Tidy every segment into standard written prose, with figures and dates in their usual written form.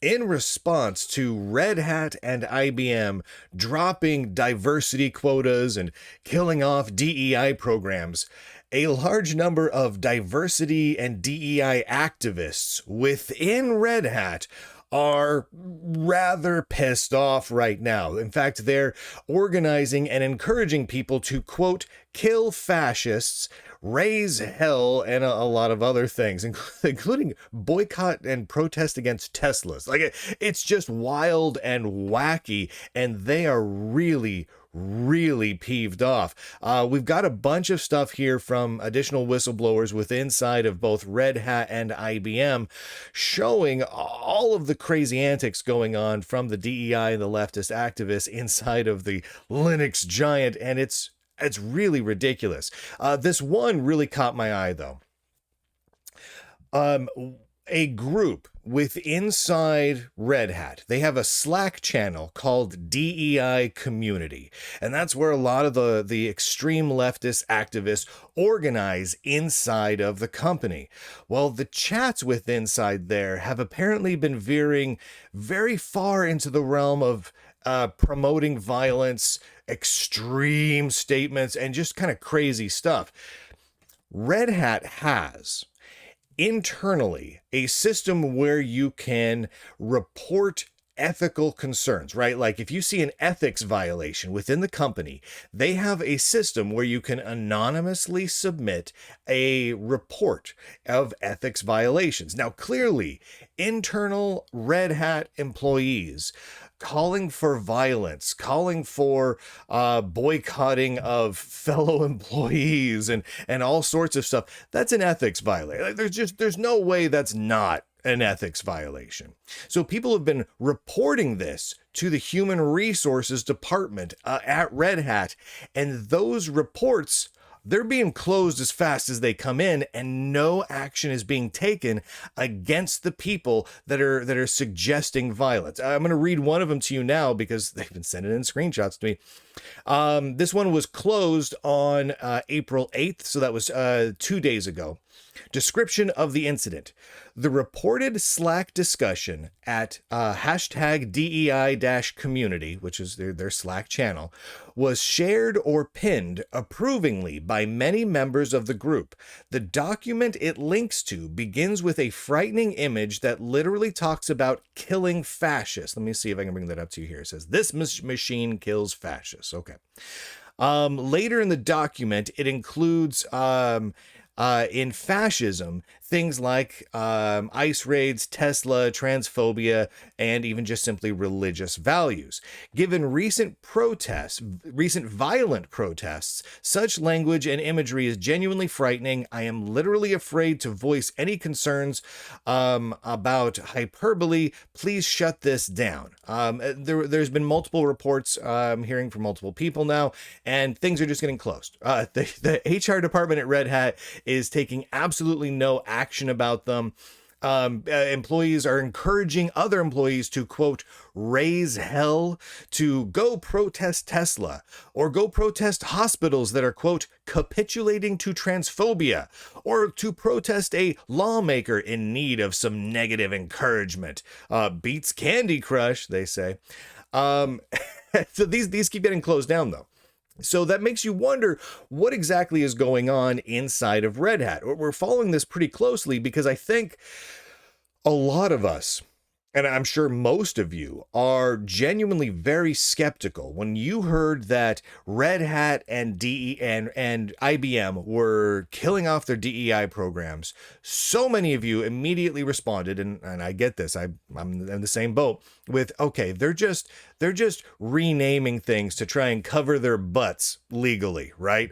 In response to Red Hat and IBM dropping diversity quotas and killing off DEI programs, a large number of diversity and DEI activists within Red Hat are rather pissed off right now. In fact, they're organizing and encouraging people to, quote, kill fascists, raise hell, and a lot of other things, including boycott and protest against Teslas. Like, it's just wild and wacky, and they are really peeved off. We've got a bunch of stuff here from additional whistleblowers with inside of both Red Hat and IBM showing all of the crazy antics going on from the DEI and the leftist activists inside of the Linux giant, and it's really ridiculous. This one really caught my eye, though. A group with inside Red Hat, they have a Slack channel called DEI Community, and that's where a lot of the extreme leftist activists organize inside of the company. Well, the chats with inside there have apparently been veering very far into the realm of promoting violence, extreme statements, and just kind of crazy stuff. Red Hat has internally a system where you can report ethical concerns, right? Like if you see an ethics violation within the company, they have a system where you can anonymously submit a report of ethics violations. Now, clearly, internal Red Hat employees calling for violence, calling for boycotting of fellow employees and all sorts of stuff. That's an ethics violation. There's no way that's not an ethics violation. So people have been reporting this to the human resources department at Red Hat, and those reports, they're being closed as fast as they come in, and no action is being taken against the people that are suggesting violence. I'm going to read one of them to you now because they've been sending in screenshots to me. This one was closed on April 8th, so that was 2 days ago. Description of the incident. The reported Slack discussion at hashtag DEI-community, which is their Slack channel, was shared or pinned approvingly by many members of the group. The document it links to begins with a frightening image that literally talks about killing fascists. Let me see if I can bring that up to you here. It says, this machine kills fascists. Okay. Later in the document, it includes in fascism, things like ICE raids, Tesla, transphobia, and even just simply religious values. Given recent violent protests, such language and imagery is genuinely frightening. I am literally afraid to voice any concerns about hyperbole. Please shut this down. There's been multiple reports I'm hearing from multiple people now, and things are just getting closed. The HR department at Red Hat is taking absolutely no action about them. Employees are encouraging other employees to, quote, raise hell, to go protest Tesla, or go protest hospitals that are, quote, capitulating to transphobia, or to protest a lawmaker in need of some negative encouragement. Beats Candy Crush, they say. So these keep getting closed down, though. So that makes you wonder what exactly is going on inside of Red Hat. We're following this pretty closely because I think a lot of us, and I'm sure most of you, are genuinely very skeptical when you heard that Red Hat and IBM were killing off their DEI programs. So many of you immediately responded, and I get this, I'm in the same boat, with, okay, they're just renaming things to try and cover their butts legally, right?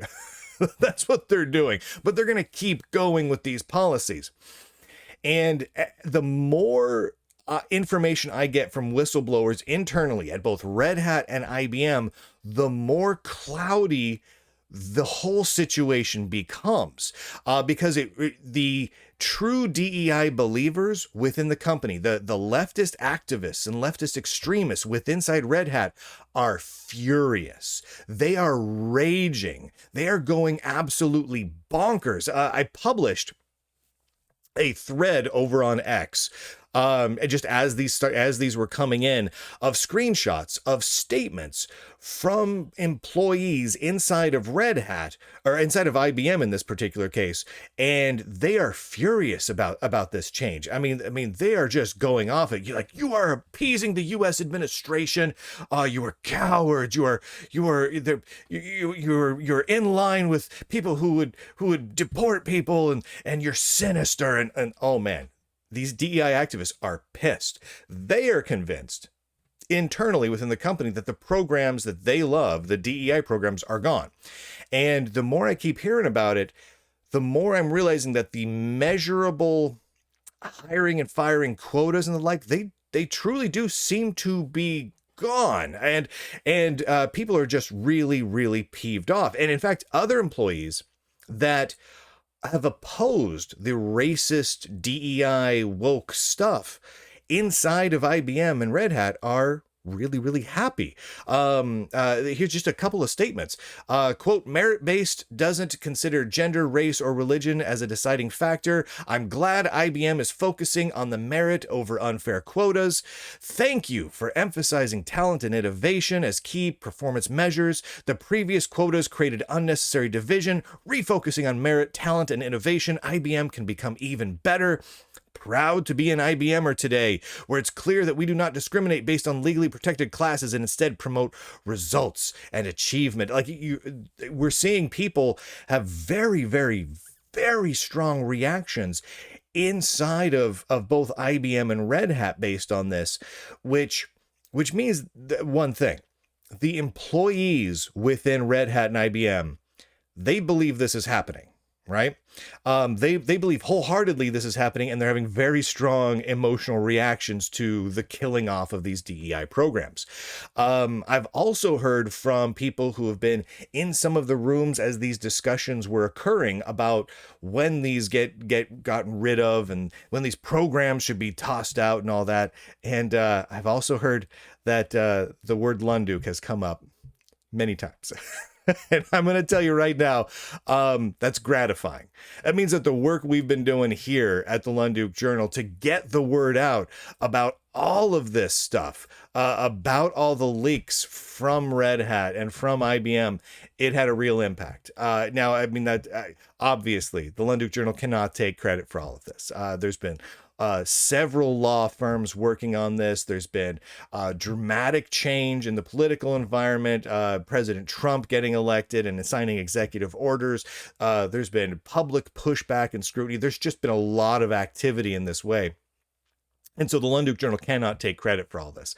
That's what they're doing, but they're going to keep going with these policies. And the more information I get from whistleblowers internally at both Red Hat and IBM, the more cloudy the whole situation becomes, because the true DEI believers within the company, the leftist activists and leftist extremists inside Red Hat are furious. They are raging. They are going absolutely bonkers. I published a thread over on X And just as these were coming in, of screenshots of statements from employees inside of Red Hat, or inside of IBM in this particular case, and they are furious about this change. I mean, they are just going off at you, like, you are appeasing the U.S. administration. You are cowards. You're in line with people who would deport people, and you're sinister, and oh man, these DEI activists are pissed. They are convinced internally within the company that the programs that they love, the DEI programs, are gone. And the more I keep hearing about it, the more I'm realizing that the measurable hiring and firing quotas and the like, they truly do seem to be gone. And people are just really, really peeved off. And in fact, other employees that have opposed the racist DEI woke stuff inside of IBM and Red Hat are really, really happy. Here's just a couple of statements. Quote, merit-based doesn't consider gender, race, or religion as a deciding factor. I'm glad IBM is focusing on the merit over unfair quotas. Thank you for emphasizing talent and innovation as key performance measures. The previous quotas created unnecessary division. Refocusing on merit, talent, and innovation, IBM can become even better. Proud to be an IBMer today, where it's clear that we do not discriminate based on legally protected classes and instead promote results and achievement. Like, we're seeing people have very, very, very strong reactions inside of both IBM and Red Hat based on this, which means one thing: the employees within Red Hat and IBM, they believe this is happening. Right? They believe wholeheartedly this is happening, and they're having very strong emotional reactions to the killing off of these DEI programs. I've also heard from people who have been in some of the rooms as these discussions were occurring about when these get gotten rid of and when these programs should be tossed out and all that. And I've also heard that the word Lunduke has come up many times. And I'm going to tell you right now, that's gratifying. That means that the work we've been doing here at the Lunduke Journal to get the word out about all of this stuff, about all the leaks from Red Hat and from IBM, it had a real impact. Now, I mean, that obviously the Lunduke Journal cannot take credit for all of this. There's been several law firms working on this. There's been dramatic change in the political environment. President Trump getting elected and signing executive orders. There's been public pushback and scrutiny. There's just been a lot of activity in this way. And so the Lunduke Journal cannot take credit for all this,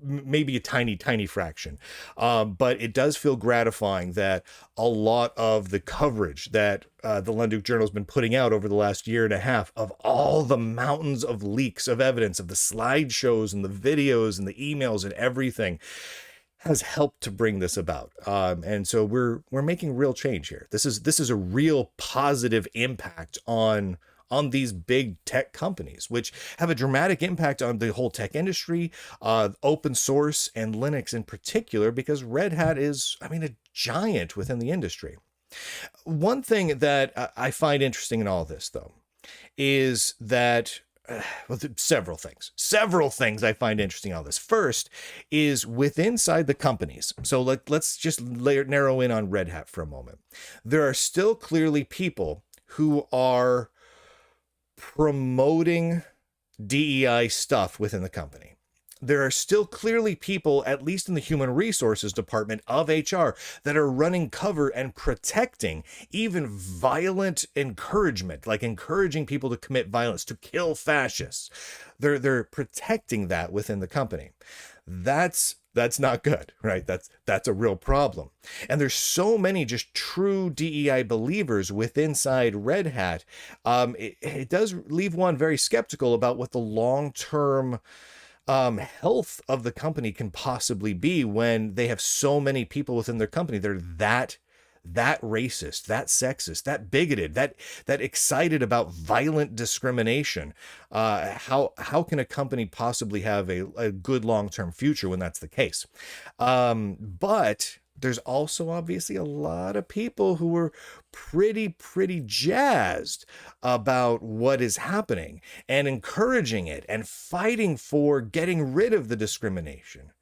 maybe a tiny, tiny fraction. But it does feel gratifying that a lot of the coverage that the Lunduke Journal has been putting out over the last year and a half of all the mountains of leaks of evidence, of the slideshows and the videos and the emails and everything, has helped to bring this about. And so we're making real change here. This is a real positive impact on these big tech companies, which have a dramatic impact on the whole tech industry, open source, and Linux in particular, because Red Hat is, I mean, a giant within the industry. One thing that I find interesting in all this, though, is that several things I find interesting in all this. First is inside the companies. So let's just narrow in on Red Hat for a moment. There are still clearly people who are promoting DEI stuff within the company. There are still clearly people, at least in the human resources department of HR, that are running cover and protecting even violent encouragement, like encouraging people to commit violence, to kill fascists. They're protecting that within the company. That's not good, right? That's a real problem. And there's so many just true DEI believers inside Red Hat. It does leave one very skeptical about what the long-term health of the company can possibly be when they have so many people within their company that are that racist, that sexist, that bigoted, that excited about violent discrimination. How can a company possibly have a good long-term future when that's the case? But there's also obviously a lot of people who are pretty jazzed about what is happening and encouraging it and fighting for getting rid of the discrimination.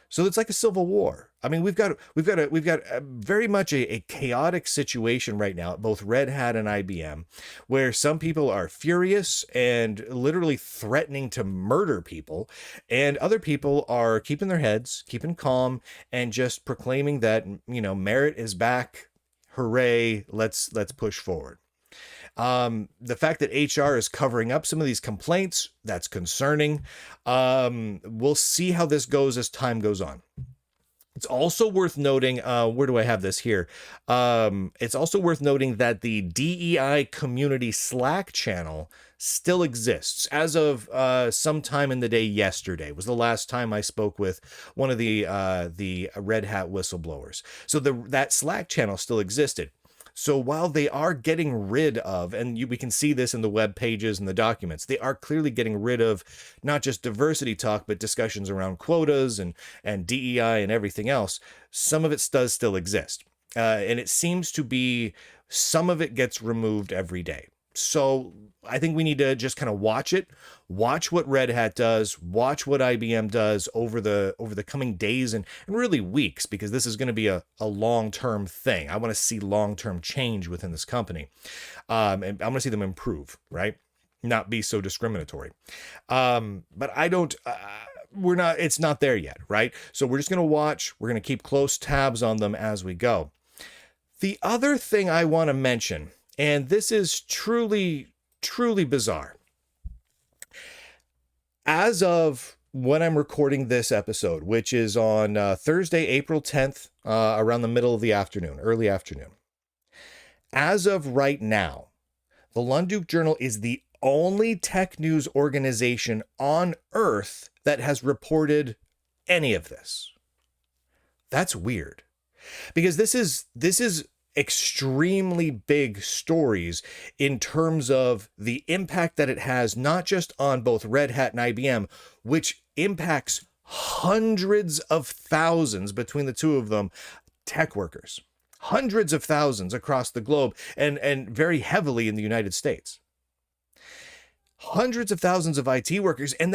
So it's like a civil war. I mean, we've got very much a chaotic situation right now at both Red Hat and IBM, where some people are furious and literally threatening to murder people, and other people are keeping their heads, keeping calm, and just proclaiming that, merit is back. Hooray! Let's push forward. The fact that HR is covering up some of these complaints, that's concerning. We'll see how this goes as time goes on. It's also worth noting, where do I have this here? It's also worth noting that the DEI community Slack channel still exists. As of sometime in the day yesterday was the last time I spoke with one of the Red Hat whistleblowers. So that Slack channel still existed. So while they are getting rid of, and we can see this in the web pages and the documents, they are clearly getting rid of not just diversity talk, but discussions around quotas and DEI and everything else. Some of it does still exist. And it seems to be some of it gets removed every day. So I think we need to just kind of watch what Red Hat does, watch what IBM does over the coming days and really weeks, because this is going to be a long-term thing. I want to see long-term change within this company. And I want to see them improve, right? Not be so discriminatory. But I don't, it's not there yet, right? So we're just going to watch. We're going to keep close tabs on them as we go. The other thing I want to mention, and this is truly bizarre. As of when I'm recording this episode, which is on Thursday, April 10th, around the middle of the afternoon, early afternoon. As of right now, the Lunduke Journal is the only tech news organization on Earth that has reported any of this. That's weird, because this is extremely big stories in terms of the impact that it has, not just on both Red Hat and IBM, which impacts hundreds of thousands between the two of them, tech workers, hundreds of thousands across the globe, and very heavily in the United States. Hundreds of thousands of IT workers, and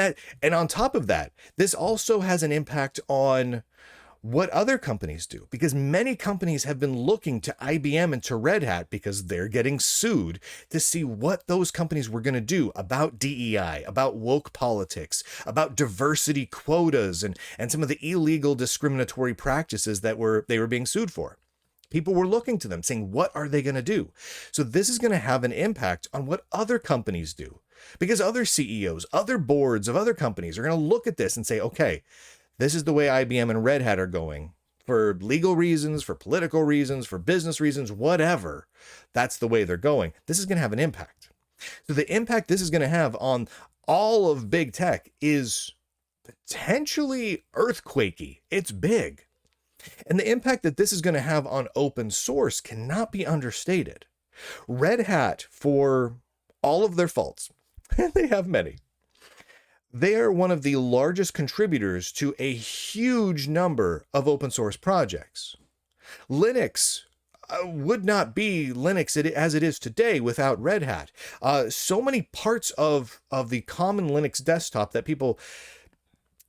on top of that, this also has an impact on what other companies do, because many companies have been looking to IBM and to Red Hat, because they're getting sued, to see what those companies were going to do about DEI, about woke politics, about diversity quotas, and some of the illegal discriminatory practices that they were being sued for. People were looking to them saying, what are they going to do? So this is going to have an impact on what other companies do, because other CEOs, other boards of other companies are going to look at this and say, okay, this is the way IBM and Red Hat are going, for legal reasons, for political reasons, for business reasons, whatever. That's the way they're going. This is going to have an impact. So the impact this is going to have on all of big tech is potentially earthquakey. It's big. And the impact that this is going to have on open source cannot be understated. Red Hat, for all of their faults, and they have many, they are one of the largest contributors to a huge number of open source projects. Linux would not be Linux as it is today without Red Hat. So many parts of the common Linux desktop that people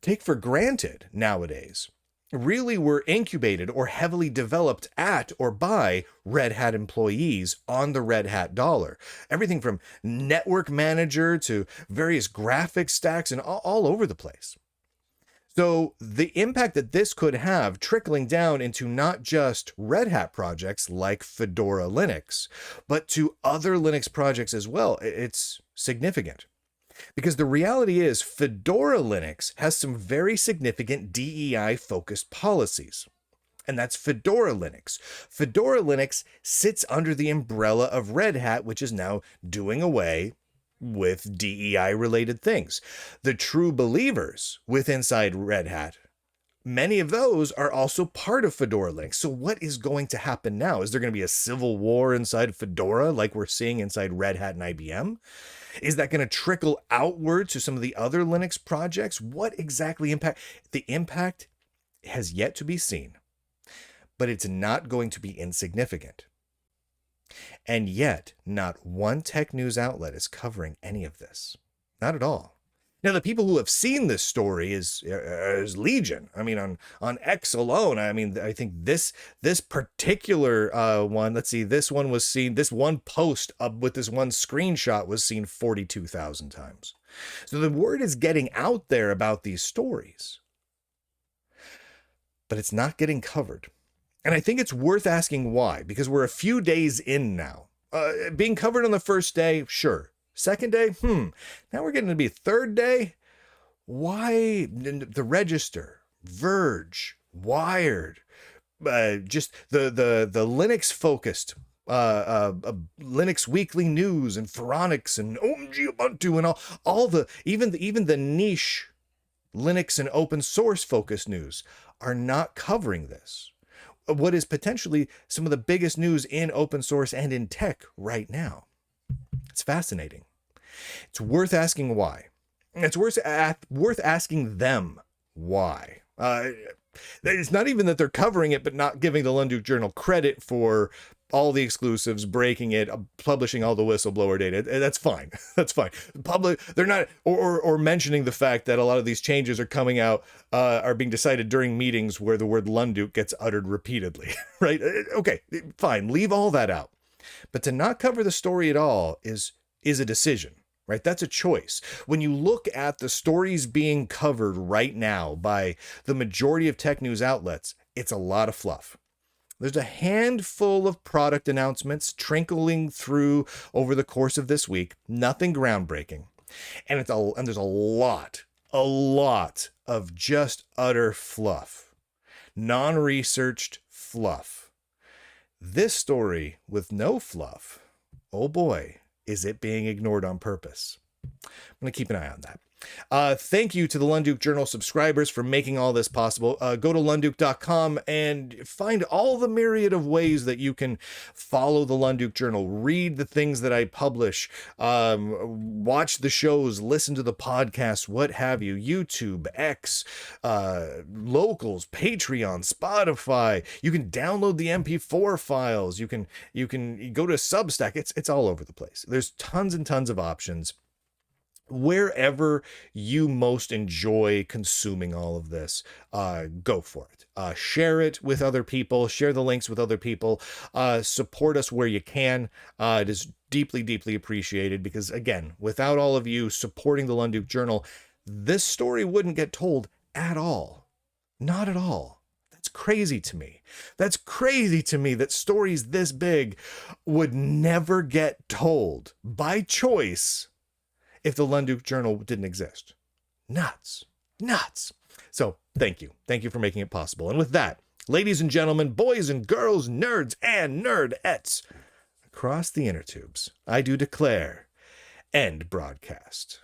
take for granted nowadays really were incubated or heavily developed at or by Red Hat employees on the Red Hat dollar. Everything from network manager to various graphics stacks and all over the place. So the impact that this could have trickling down into not just Red Hat projects like Fedora Linux, but to other Linux projects as well, it's significant. Because the reality is, Fedora Linux has some very significant DEI-focused policies. And that's Fedora Linux. Fedora Linux sits under the umbrella of Red Hat, which is now doing away with DEI-related things. The true believers inside Red Hat, many of those are also part of Fedora Linux. So what is going to happen now? Is there going to be a civil war inside Fedora like we're seeing inside Red Hat and IBM? Is that going to trickle outward to some of the other Linux projects? What exactly impact? The impact has yet to be seen. but it's not going to be insignificant. And yet, not one tech news outlet is covering any of this. Not at all. Now, the people who have seen this story is legion. I mean, on X alone, I mean, I think this particular one, let's see, this one was seen, this one post up with this one screenshot was seen 42,000 times. So the word is getting out there about these stories, but it's not getting covered. And I think it's worth asking why, because we're a few days in now. Being covered on the first day, sure. Second day, now we're getting to be third day. Why? The Register, Verge, Wired, just the Linux focused, Linux Weekly News and Phoronix and OMG Ubuntu and all the even the niche Linux and open source focused news are not covering this. What is potentially some of the biggest news in open source and in tech right now. It's fascinating. It's worth asking why. It's worth asking them why. It's not even that they're covering it, but not giving the Lunduke Journal credit for all the exclusives, breaking it, publishing all the whistleblower data. That's fine. That's fine. They're not, or mentioning the fact that a lot of these changes are coming out, are being decided during meetings where the word Lunduke gets uttered repeatedly, right? Okay, fine. Leave all that out. But to not cover the story at all is a decision, right? That's a choice. When you look at the stories being covered right now by the majority of tech news outlets, it's a lot of fluff. There's a handful of product announcements trickling through over the course of this week, nothing groundbreaking. And there's a lot of just utter fluff, non-researched fluff. This story with no fluff, oh boy, is it being ignored on purpose. I'm going to keep an eye on that. Thank you to the Lunduke Journal subscribers for making all this possible. Go to lunduke.com and find all the myriad of ways that you can follow the Lunduke Journal, read the things that I publish, watch the shows, listen to the podcasts, what have you, YouTube, X, Locals, Patreon, Spotify. You can download the MP4 files. You can go to Substack. It's all over the place. There's tons and tons of options. Wherever you most enjoy consuming all of this, go for it. Share it with other people. Share the links with other people. Support us where you can. It is deeply, deeply appreciated because, again, without all of you supporting the Lunduke Journal, this story wouldn't get told at all. Not at all. That's crazy to me. That's crazy to me that stories this big would never get told by choice if the Lunduke Journal didn't exist. Nuts. So thank you. Thank you for making it possible. And with that, ladies and gentlemen, boys and girls, nerds and nerdettes across the inner tubes, I do declare end broadcast.